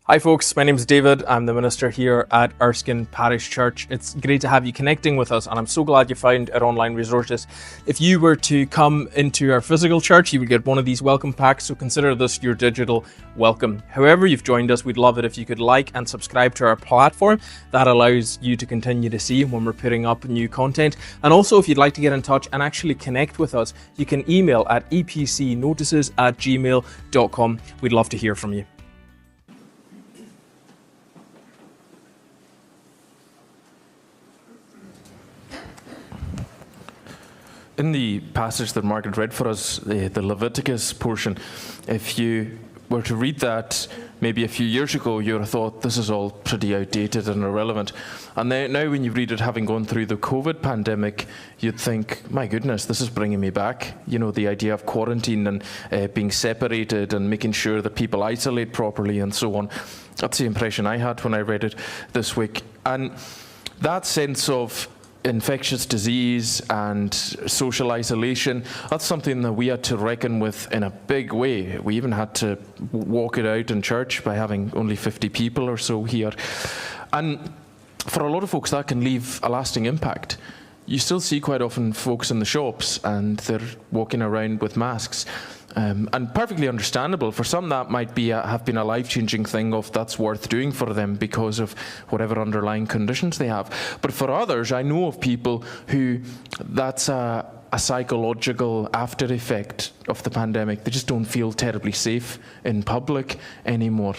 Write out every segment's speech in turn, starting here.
Hi folks, my name is David. I'm the minister here at Erskine Parish Church. It's great to have you connecting with us, and I'm so glad you found our online resources. If you were to come into our physical church, you would get one of these welcome packs, so consider this your digital welcome. However you've joined us, we'd love it if you could like and subscribe to our platform. That allows you to continue to see when we're putting up new content. And also, if you'd like to get in touch and actually connect with us, you can email at epcnotices@gmail.com. We'd love to hear from you. In the passage that Margaret read for us, the Leviticus portion, if you were to read that maybe a few years ago, you would have thought this is all pretty outdated and irrelevant. And now when you read it, having gone through the COVID pandemic, you'd think, my goodness, this is bringing me back. You know, the idea of quarantine and being separated and making sure that people isolate properly and so on. That's the impression I had when I read it this week. And that sense of infectious disease and social isolation, that's something that we had to reckon with in a big way. We even had to walk it out in church by having only 50 people or so here. And for a lot of folks, that can leave a lasting impact. You still see quite often folks in the shops and they're walking around with masks. And perfectly understandable. For some, that might have been a life-changing thing of that's worth doing for them because of whatever underlying conditions they have. But for others, I know of people who that's a psychological after effect of the pandemic. They just don't feel terribly safe in public anymore.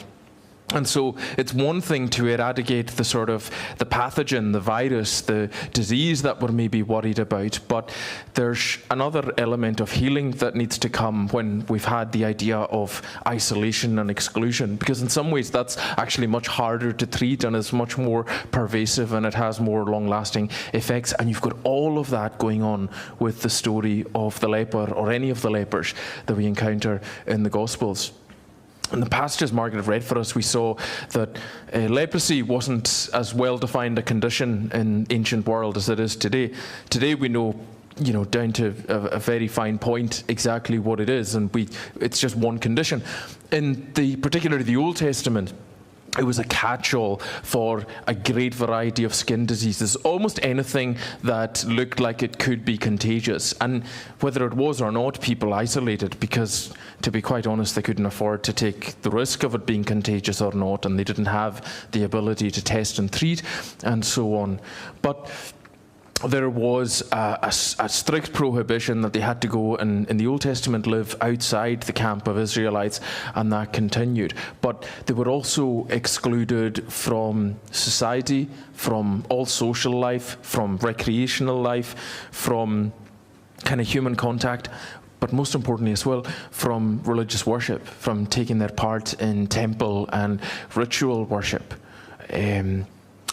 And so it's one thing to eradicate the pathogen, the virus, the disease that we're maybe worried about, but there's another element of healing that needs to come when we've had the idea of isolation and exclusion, because in some ways that's actually much harder to treat and is much more pervasive and it has more long-lasting effects. And you've got all of that going on with the story of the leper or any of the lepers that we encounter in the Gospels. In the passages Margaret read for us, we saw that leprosy wasn't as well-defined a condition in ancient world as it is today. Today we know, down to a very fine point exactly what it is, and it's just one condition. Particularly the Old Testament, it was a catch-all for a great variety of skin diseases, almost anything that looked like it could be contagious. And whether it was or not, people isolated because, to be quite honest, they couldn't afford to take the risk of it being contagious or not, and they didn't have the ability to test and treat, and so on. But there was a strict prohibition that they had to go and in the Old Testament live outside the camp of Israelites, and that continued. But they were also excluded from society, from all social life, from recreational life, from kind of human contact, but most importantly as well, from religious worship, from taking their part in temple and ritual worship.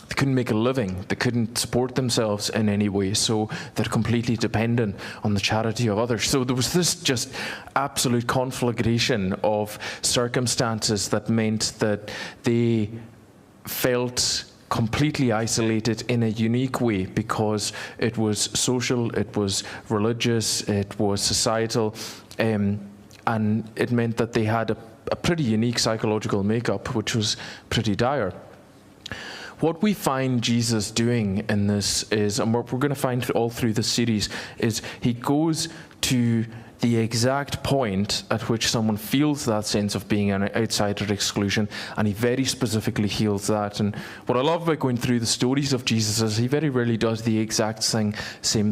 They couldn't make a living. They couldn't support themselves in any way, so they're completely dependent on the charity of others. So there was this just absolute conflagration of circumstances that meant that they felt completely isolated in a unique way because it was social, it was religious, it was societal, and it meant that they had a pretty unique psychological makeup, which was pretty dire. What we find Jesus doing in this is, and what we're going to find all through this series, is he goes to the exact point at which someone feels that sense of being an outsider, exclusion, and he very specifically heals that. And what I love about going through the stories of Jesus is he very rarely does the exact same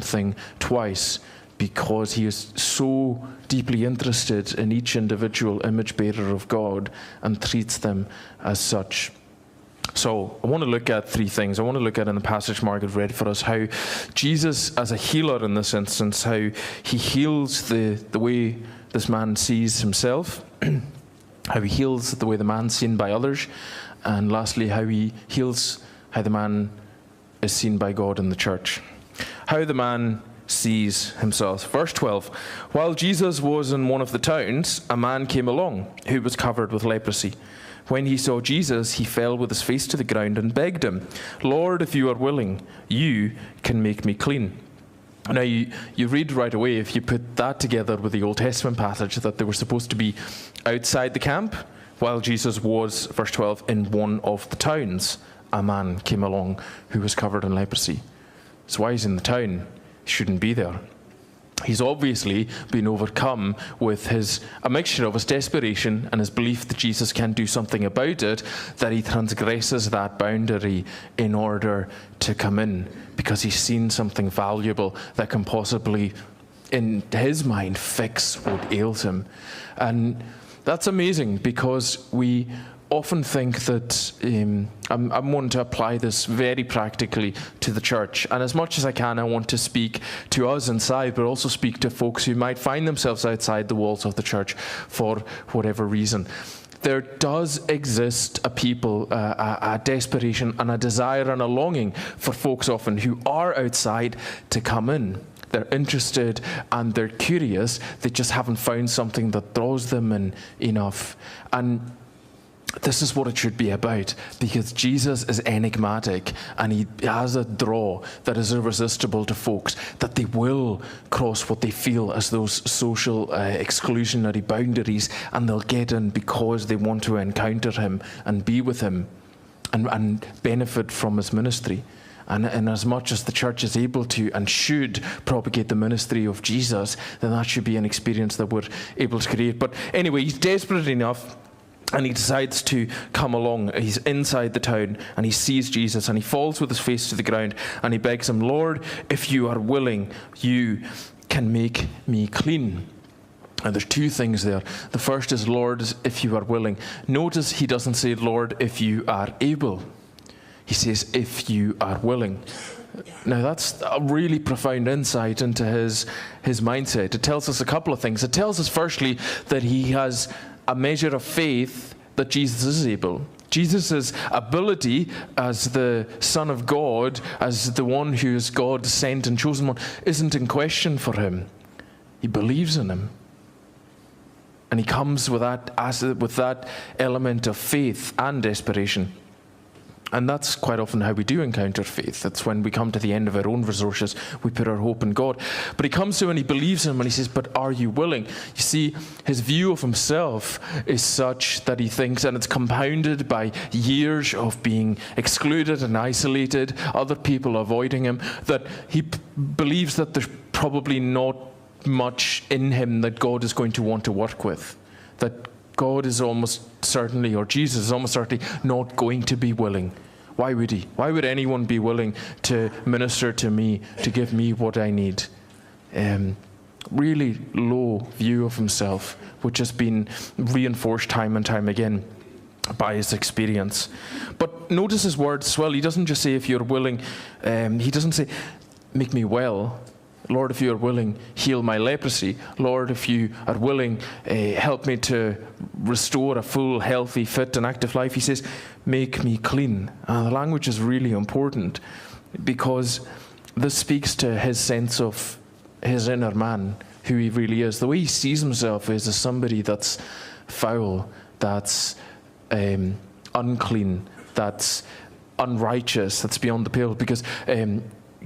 thing twice, because he is so deeply interested in each individual image bearer of God and treats them as such. So I want to look at three things. I want to look at in the passage Margaret read for us how Jesus, as a healer in this instance, how he heals the way this man sees himself, how he heals the way the man's seen by others, and lastly, how he heals how the man is seen by God in the church. How the man sees himself. Verse 12, while Jesus was in one of the towns, a man came along who was covered with leprosy. When he saw Jesus, he fell with his face to the ground and begged him, Lord, if you are willing, you can make me clean. Now, you read right away, if you put that together with the Old Testament passage, that they were supposed to be outside the camp, While Jesus was, verse 12, in one of the towns, a man came along who was covered in leprosy. So why he's in the town? He shouldn't be there. He's obviously been overcome with a mixture of his desperation and his belief that Jesus can do something about it, that he transgresses that boundary in order to come in, because he's seen something valuable that can possibly, in his mind, fix what ails him. And that's amazing, because we often think that I'm wanting to apply this very practically to the church. And as much as I can, I want to speak to us inside, but also speak to folks who might find themselves outside the walls of the church for whatever reason. There does exist a people, a desperation and a desire and a longing for folks often who are outside to come in. They're interested and they're curious. They just haven't found something that draws them in enough. And this is what it should be about, because Jesus is enigmatic and he has a draw that is irresistible to folks, that they will cross what they feel as those social exclusionary boundaries, and they'll get in because they want to encounter him and be with him and benefit from his ministry. And as much as the church is able to and should propagate the ministry of Jesus, then that should be an experience that we're able to create. But anyway, he's desperate enough, and he decides to come along. He's inside the town, and he sees Jesus, and he falls with his face to the ground, and he begs him, Lord, if you are willing, you can make me clean. And there's two things there. The first is, Lord, if you are willing. Notice he doesn't say, Lord, if you are able. He says, if you are willing. Now, that's a really profound insight into his mindset. It tells us a couple of things. It tells us, firstly, that he has a measure of faith that Jesus is able. Jesus' ability as the Son of God, as the one who is God's sent and chosen one, isn't in question for him. He believes in him. And he comes with that element of faith and desperation. And that's quite often how we do encounter faith. It's when we come to the end of our own resources, we put our hope in God. But he comes to him and he believes him, and he says, but are you willing? You see, his view of himself is such that he thinks, and it's compounded by years of being excluded and isolated, other people avoiding him, that he believes that there's probably not much in him that God is going to want to work with. That God is almost certainly, or Jesus is almost certainly not going to be willing. Why would he? Why would anyone be willing to minister to me, to give me what I need? Really low view of himself, which has been reinforced time and time again by his experience. But notice his words as well. He doesn't just say, if you're willing, he doesn't say, make me well. Lord, if you are willing, heal my leprosy. Lord, if you are willing, help me to restore a full, healthy, fit and active life. He says, make me clean. The language is really important, because this speaks to his sense of his inner man, who he really is. The way he sees himself is as somebody that's foul, that's unclean, that's unrighteous, that's beyond the pale, because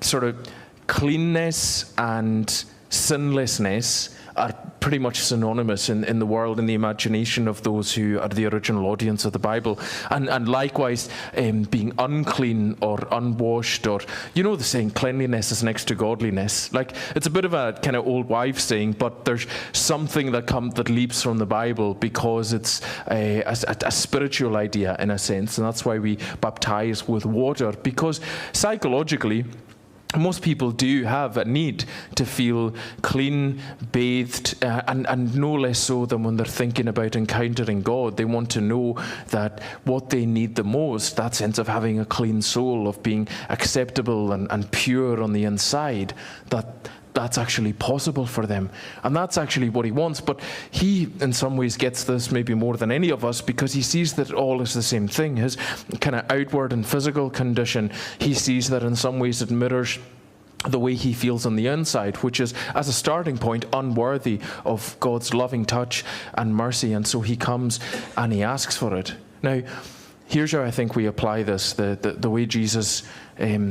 sort of cleanness and sinlessness are pretty much synonymous in the world, in the imagination of those who are the original audience of the Bible. And likewise, being unclean or unwashed, or, you know the saying, cleanliness is next to godliness. Like, it's a bit of a kind of old wives' saying, but there's something that leaps from the Bible, because it's a spiritual idea in a sense. And that's why we baptize with water, because psychologically, most people do have a need to feel clean, bathed, and no less so than when they're thinking about encountering God. They want to know that what they need the most, that sense of having a clean soul, of being acceptable and pure on the inside, that's actually possible for them. And that's actually what he wants. But he, in some ways, gets this maybe more than any of us, because he sees that all is the same thing. His kind of outward and physical condition, he sees that in some ways it mirrors the way he feels on the inside, which is, as a starting point, unworthy of God's loving touch and mercy. And so he comes and he asks for it. Now, here's how I think we apply this, the way Jesus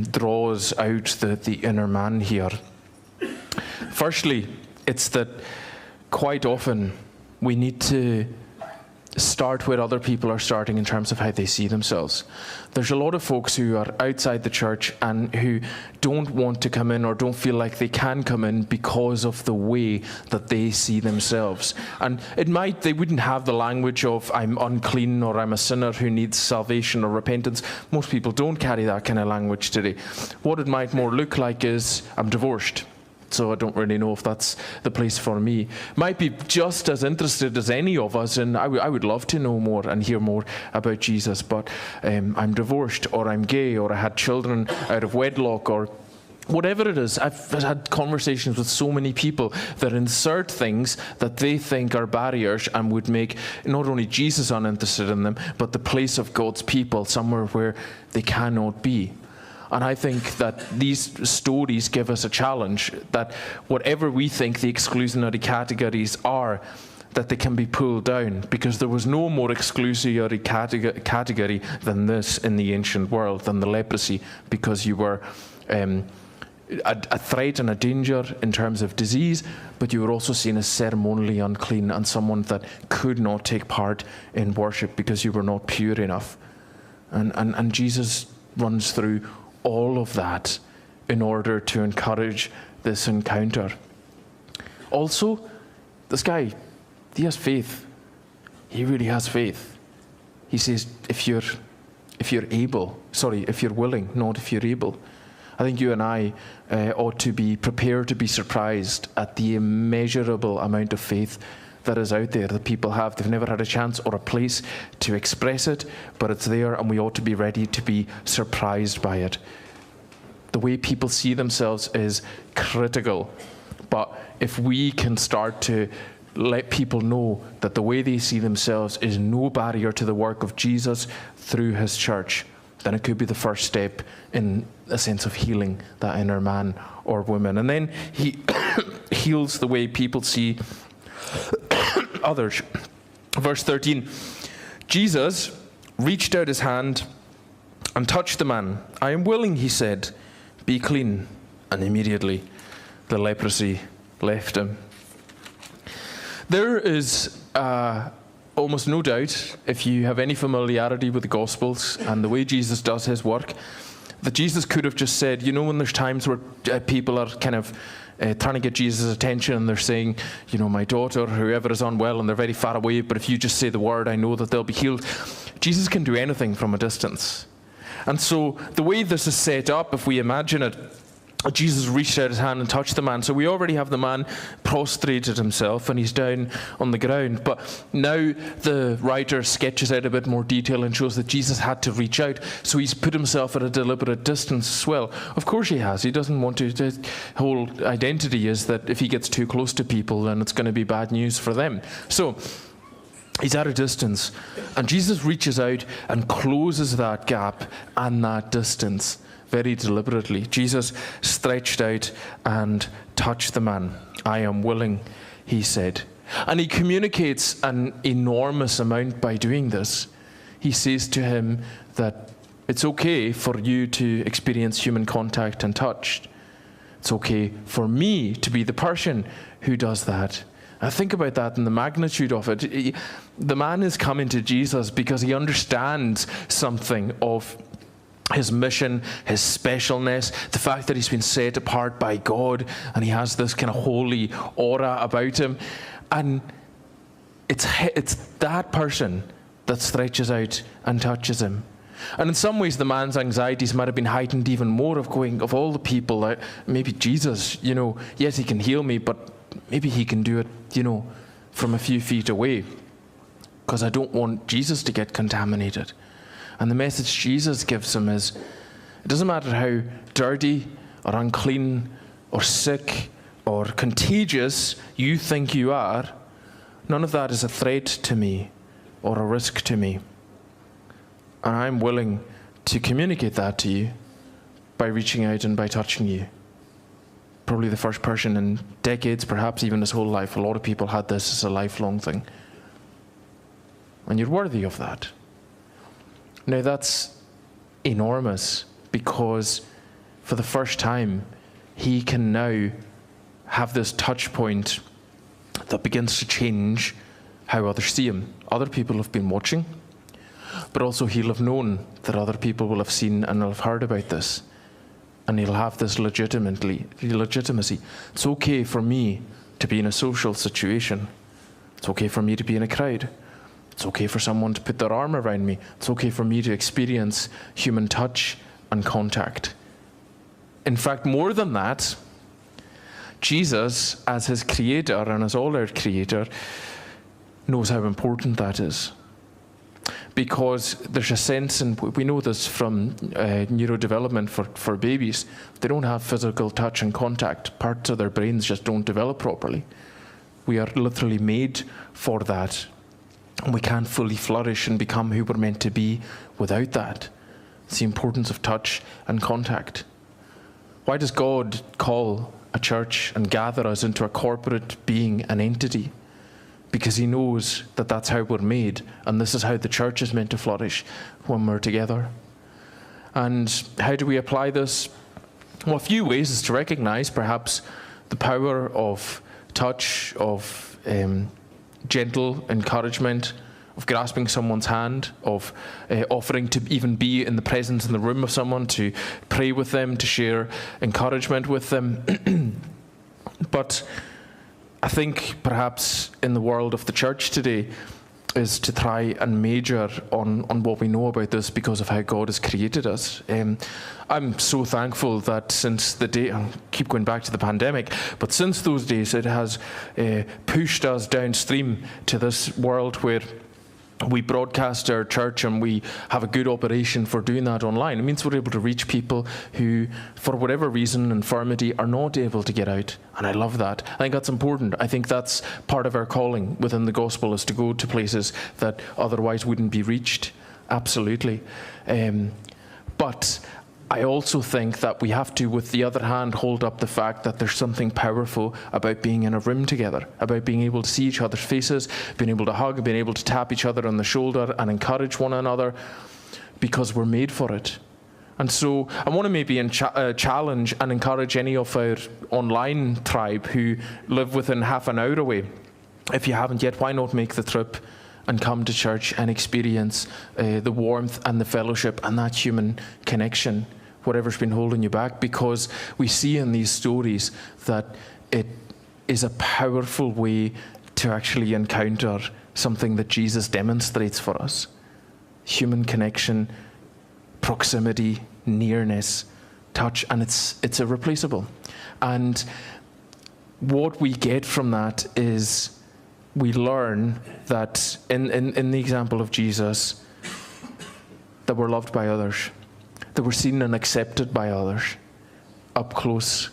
draws out the inner man here. Firstly, it's that quite often we need to start where other people are starting in terms of how they see themselves. There's a lot of folks who are outside the church and who don't want to come in or don't feel like they can come in because of the way that they see themselves. And they wouldn't have the language of I'm unclean or I'm a sinner who needs salvation or repentance. Most people don't carry that kind of language today. What it might more look like is I'm divorced, so I don't really know if that's the place for me. Might be just as interested as any of us, and I would love to know more and hear more about Jesus, but I'm divorced, or I'm gay, or I had children out of wedlock, or whatever it is. I've had conversations with so many people that insert things that they think are barriers and would make not only Jesus uninterested in them, but the place of God's people somewhere where they cannot be. And I think that these stories give us a challenge, that whatever we think the exclusionary categories are, that they can be pulled down, because there was no more exclusionary category than this in the ancient world, than the leprosy, because you were a threat and a danger in terms of disease, but you were also seen as ceremonially unclean and someone that could not take part in worship because you were not pure enough. And Jesus runs through all of that in order to encourage this encounter. Also, this guy, he has faith. He really has faith. He says, if you're willing, not if you're able. I think you and I ought to be prepared to be surprised at the immeasurable amount of faith that is out there that people have. They've never had a chance or a place to express it, but it's there, and we ought to be ready to be surprised by it. The way people see themselves is critical, but if we can start to let people know that the way they see themselves is no barrier to the work of Jesus through his church, then it could be the first step in a sense of healing that inner man or woman. And then he heals the way people see others. Verse 13, Jesus reached out his hand and touched the man. I am willing, he said, be clean. And immediately the leprosy left him. There is almost no doubt, if you have any familiarity with the Gospels and the way Jesus does his work, that Jesus could have just said, when there's times where people are kind of trying to get Jesus' attention and they're saying, my daughter, or whoever is unwell, and they're very far away, but if you just say the word, I know that they'll be healed. Jesus can do anything from a distance. And so the way this is set up, if we imagine it, Jesus reached out his hand and touched the man. So we already have the man prostrated himself and he's down on the ground. But now the writer sketches out a bit more detail and shows that Jesus had to reach out. So he's put himself at a deliberate distance as well. Of course he has. He doesn't want to. His whole identity is that if he gets too close to people, then it's going to be bad news for them. So he's at a distance. And Jesus reaches out and closes that gap and that distance. Very deliberately. Jesus stretched out and touched the man. I am willing, he said. And he communicates an enormous amount by doing this. He says to him that it's okay for you to experience human contact and touch. It's okay for me to be the person who does that. I think about that and the magnitude of it. The man is coming to Jesus because he understands something of his mission, his specialness, the fact that he's been set apart by God and he has this kind of holy aura about him. And it's that person that stretches out and touches him. And in some ways, the man's anxieties might have been heightened even more of all the people, maybe Jesus, yes, he can heal me, but maybe he can do it, from a few feet away, because I don't want Jesus to get contaminated. And the message Jesus gives him is, it doesn't matter how dirty or unclean or sick or contagious you think you are, none of that is a threat to me or a risk to me. And I'm willing to communicate that to you by reaching out and by touching you. Probably the first person in decades, perhaps even his whole life. A lot of people had this as a lifelong thing. And you're worthy of that. Now that's enormous, because for the first time he can now have this touch point that begins to change how others see him. Other people have been watching, but also he'll have known that other people will have seen and will have heard about this. And he'll have this legitimacy. It's okay for me to be in a social situation. It's okay for me to be in a crowd. It's okay for someone to put their arm around me. It's okay for me to experience human touch and contact. In fact, more than that, Jesus, as his creator and as all our creator, knows how important that is. Because there's a sense, and we know this from neurodevelopment for babies, they don't have physical touch and contact. Parts of their brains just don't develop properly. We are literally made for that. And we can't fully flourish and become who we're meant to be without that. It's the importance of touch and contact. Why does God call a church and gather us into a corporate being, an entity? Because he knows that that's how we're made, and this is how the church is meant to flourish when we're together. And how do we apply this? Well, a few ways is to recognize perhaps the power of touch, of gentle encouragement, of grasping someone's hand, of offering to even be in the presence in the room of someone, to pray with them, to share encouragement with them. But I think perhaps in the world of the church today is to try and major on what we know about this because of how God has created us. I'm so thankful that since the day, I keep going back to the pandemic, but since those days it has pushed us downstream to this world where we broadcast our church and we have a good operation for doing that online. It means we're able to reach people who, for whatever reason, infirmity, are not able to get out. And I love that. I think that's important. I think that's part of our calling within the gospel, is to go to places that otherwise wouldn't be reached. Absolutely. But I also think that we have to, with the other hand, hold up the fact that there's something powerful about being in a room together, about being able to see each other's faces, being able to hug, being able to tap each other on the shoulder and encourage one another, because we're made for it. And so I want to maybe challenge and encourage any of our online tribe who live within half an hour away. If you haven't yet, why not make the trip and come to church and experience the warmth and the fellowship and that human connection, whatever's been holding you back, because we see in these stories that it is a powerful way to actually encounter something that Jesus demonstrates for us. Human connection, proximity, nearness, touch, and it's irreplaceable. And what we get from that is we learn that in the example of Jesus, that we're loved by others, that we're seen and accepted by others up close,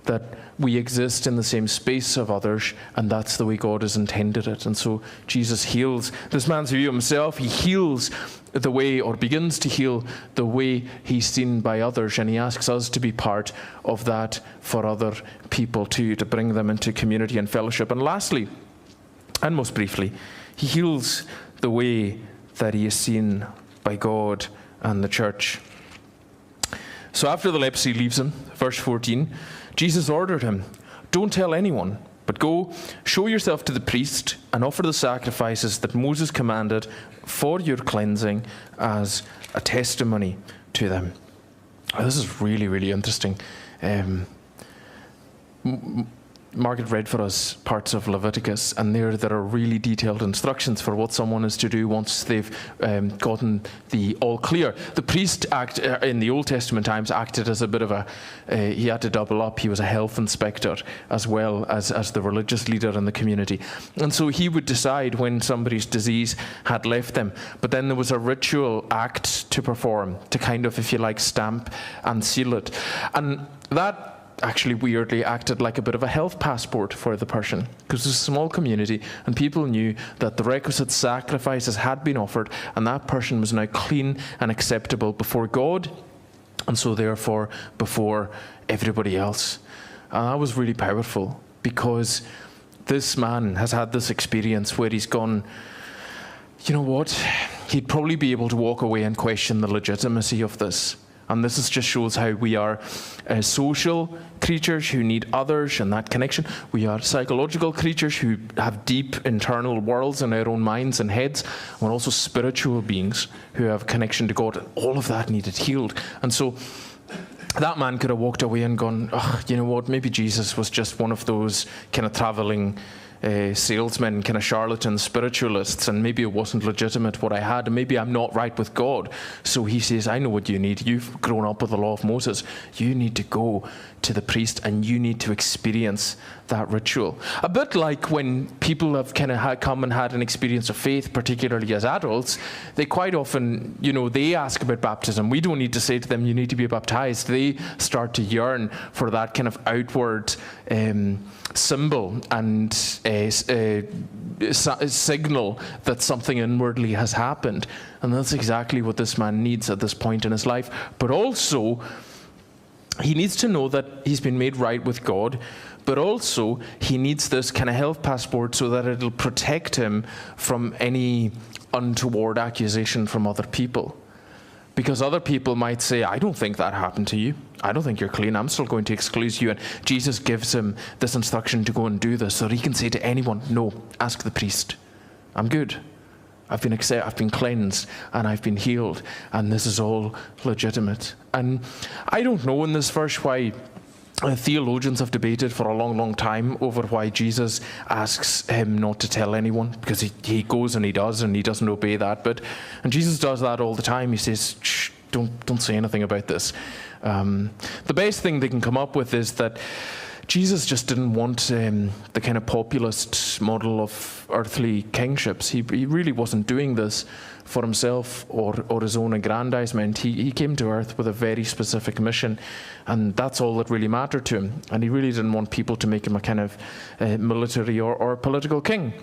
that we exist in the same space of others, and that's the way God has intended it. And so Jesus heals this man's view of himself. He heals the way, or begins to heal the way he's seen by others, and he asks us to be part of that for other people too, to bring them into community and fellowship. And lastly, and most briefly, he heals the way that he is seen by God and the church. So after the leprosy leaves him, verse 14, Jesus ordered him, "Don't tell anyone, but go, show yourself to the priest and offer the sacrifices that Moses commanded for your cleansing as a testimony to them." This is really, really interesting. Margaret read for us parts of Leviticus, and there are really detailed instructions for what someone is to do once they've gotten the all clear. The priest in the Old Testament times acted as a bit of he had to double up. He was a health inspector as well as the religious leader in the community. And so he would decide when somebody's disease had left them. But then there was a ritual act to perform, to kind of, if you like, stamp and seal it. And that actually weirdly acted like a bit of a health passport for the person, because it was a small community and people knew that the requisite sacrifices had been offered and that person was now clean and acceptable before God, and so therefore before everybody else. And that was really powerful, because this man has had this experience where he's gone, you know what, he'd probably be able to walk away and question the legitimacy of this. And this just shows how we are social creatures who need others and that connection. We are psychological creatures who have deep internal worlds in our own minds and heads. We're also spiritual beings who have connection to God. All of that needed healed. And so that man could have walked away and gone, oh, you know what, maybe Jesus was just one of those kind of traveling salesmen, kind of charlatan spiritualists, and maybe it wasn't legitimate what I had, and maybe I'm not right with God. So he says, I know what you need. You've grown up with the law of Moses. You need to go to the priest and you need to experience that ritual. A bit like when people have kind of come and had an experience of faith, particularly as adults, they quite often, they ask about baptism. We don't need to say to them, you need to be baptized. They start to yearn for that kind of outward symbol and signal that something inwardly has happened. And that's exactly what this man needs at this point in his life. But also, he needs to know that he's been made right with God, but also he needs this kind of health passport so that it'll protect him from any untoward accusation from other people. Because other people might say, I don't think that happened to you. I don't think you're clean. I'm still going to exclude you. And Jesus gives him this instruction to go and do this so that he can say to anyone, no, ask the priest. I'm good. I've been cleansed and I've been healed. And this is all legitimate. And I don't know in this verse why theologians have debated for a long, long time over why Jesus asks him not to tell anyone, because he goes and he doesn't obey that bit. And Jesus does that all the time. He says, shh, don't say anything about this. The best thing they can come up with is that Jesus just didn't want the kind of populist model of earthly kingships. He really wasn't doing this for himself or his own aggrandizement. He came to earth with a very specific mission, and that's all that really mattered to him. And he really didn't want people to make him a kind of military or political king.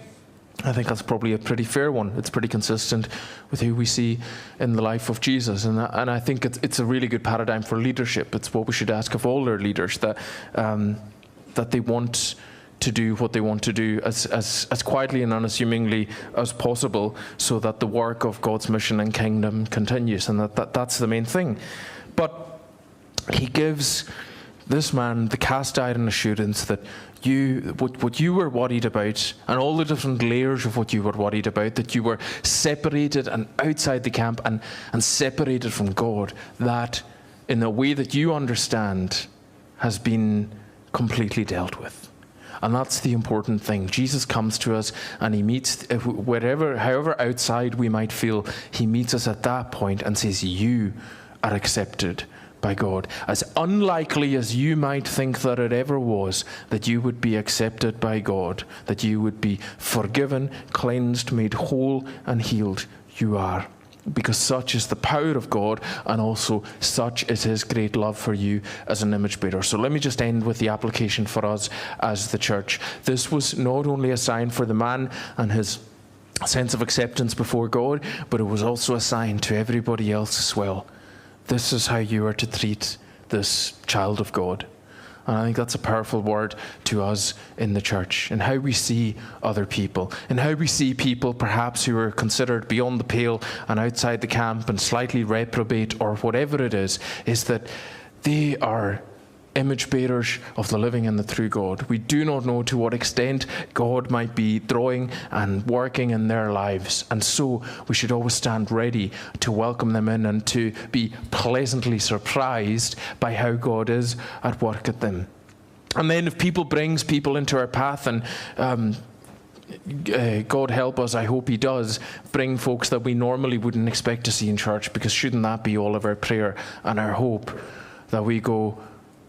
I think that's probably a pretty fair one. It's pretty consistent with who we see in the life of Jesus. And I think it's a really good paradigm for leadership. It's what we should ask of all our leaders, that they want to do what they want to do as quietly and unassumingly as possible, so that the work of God's mission and kingdom continues. And that's the main thing. But he gives this man the cast iron assurance that what you were worried about, and all the different layers of what you were worried about, that you were separated and outside the camp and separated from God, that in a way that you understand has been completely dealt with. And that's the important thing. Jesus comes to us and he meets, however outside we might feel, he meets us at that point and says, you are accepted by God. As unlikely as you might think that it ever was, that you would be accepted by God, that you would be forgiven, cleansed, made whole and healed, you are. Because such is the power of God, and also such is his great love for you as an image bearer. So let me just end with the application for us as the church. This was not only a sign for the man and his sense of acceptance before God, but it was also a sign to everybody else as well. This is how you are to treat this child of God. And I think that's a powerful word to us in the church, and how we see other people, and how we see people perhaps who are considered beyond the pale and outside the camp and slightly reprobate or whatever it is that they are image bearers of the living and the true God. We do not know to what extent God might be drawing and working in their lives, and so we should always stand ready to welcome them in and to be pleasantly surprised by how God is at work at them. And then if people brings people into our path, and God help us, I hope he does bring folks that we normally wouldn't expect to see in church, because shouldn't that be all of our prayer and our hope, that we go,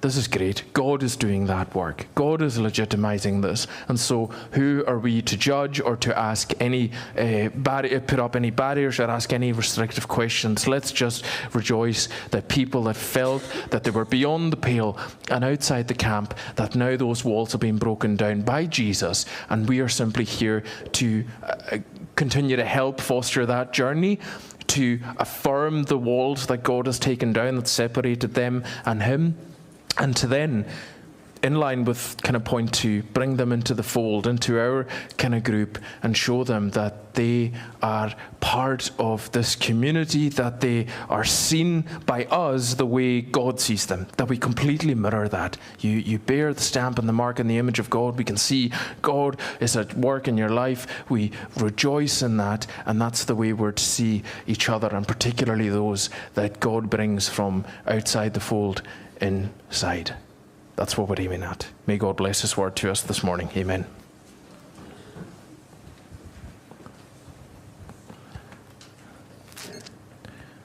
this is great. God is doing that work. God is legitimizing this. And so who are we to judge or to ask any, put up any barriers or ask any restrictive questions? Let's just rejoice that people that felt that they were beyond the pale and outside the camp, that now those walls have been broken down by Jesus. And we are simply here to continue to help foster that journey, to affirm the walls that God has taken down that separated them and him, and to then in line with kind of point 2, bring them into the fold, into our kind of group, and show them that they are part of this community, that they are seen by us the way God sees them, that we completely mirror that. You bear the stamp and the mark and the image of God. We can see God is at work in your life. We rejoice in that, and that's the way we're to see each other, and particularly those that God brings from outside the fold inside. That's what we're aiming at. May God bless His word to us this morning. Amen.